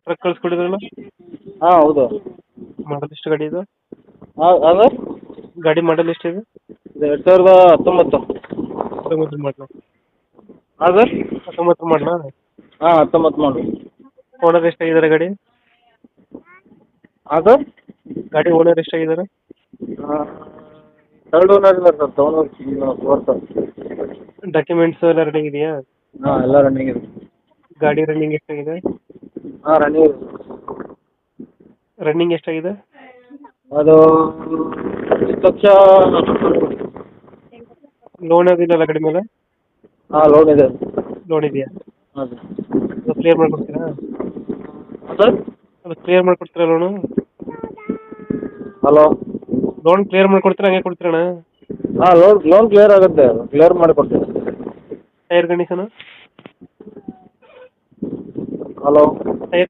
Truck ಕಳ್ಸ್ಕೊಟ್ಟಿದ್ರಲ್ಲ, ಹಾಂ ಹೌದು. ಮಾಡಲ್ ಎಷ್ಟು ಗಾಡಿ ಇದು? ಹಾಂ ಅದು ಗಾಡಿ ಮಾಡಲ್ ಎಷ್ಟಿದೆ? ಇದು 2019. 19 ಮಾಡಲ. ಹಾಂ ಸರ್. 19 ಮಾಡಲ. ಹಾಂ 19 ಮಾಡಲು. ಓನರ್ ಎಷ್ಟಾಗಿದ್ದಾರೆ ಗಾಡಿ? ಹಾಂ ಸರ್. ಗಾಡಿ ಓನರ್ ಎಷ್ಟಾಗಿದ್ದಾರೆ? ಥರ್ಡ್ ಓನರ್ ಇದ್ದಾರೆ ಸರ್, ತೊಗೊಂಡು ಫೋರ್ತ್. ಡಾಕ್ಯುಮೆಂಟ್ಸ್ ಎಲ್ಲ ರನ್ನಿಂಗ್ ಇದೆಯಾ? ಹಾಂ ಎಲ್ಲ ರನ್ನಿಂಗ್ ಇದೆ. ಗಾಡಿ ರನ್ನಿಂಗ್ ಎಷ್ಟಾಗಿದೆ? ಹಾಂ ರನ್ನಿಂಗ್ ಇದೆ. ರನ್ನಿಂಗ್ ಎಷ್ಟಾಗಿದೆ? ಅದು 10 ಲಕ್ಷ. ಲೋನ್ ಅದಿಲ್ಲ ಗಾಡಿ ಮೇಲೆ? ಹಾಂ ಲೋನ್ ಇದೆ. ಲೋನ್ ಇದೆಯಾ? ಹಾಂ ಸರ್. ಅದು ಕ್ಲಿಯರ್ ಮಾಡ್ಕೊಡ್ತೀರಾ? ಹಾಂ ಸರ್. ಅದು ಕ್ಲಿಯರ್ ಮಾಡ್ಕೊಡ್ತೀರಾ ಲೋನು? ಹಲೋ. ಲೋನ್ ಕ್ಲಿಯರ್ ಮಾಡ್ಕೊಡ್ತೀರಾ ಹಂಗೆ ಕೊಡ್ತೀರಣ್ಣ? ಹಾಂ ಲೋನ್ ಕ್ಲಿಯರ್ ಆಗುತ್ತೆ, ಕ್ಲಿಯರ್ ಮಾಡಿ ಕೊಡ್ತೀನಿ. Tyre condition? ಹಲೋ. ಟೈರ್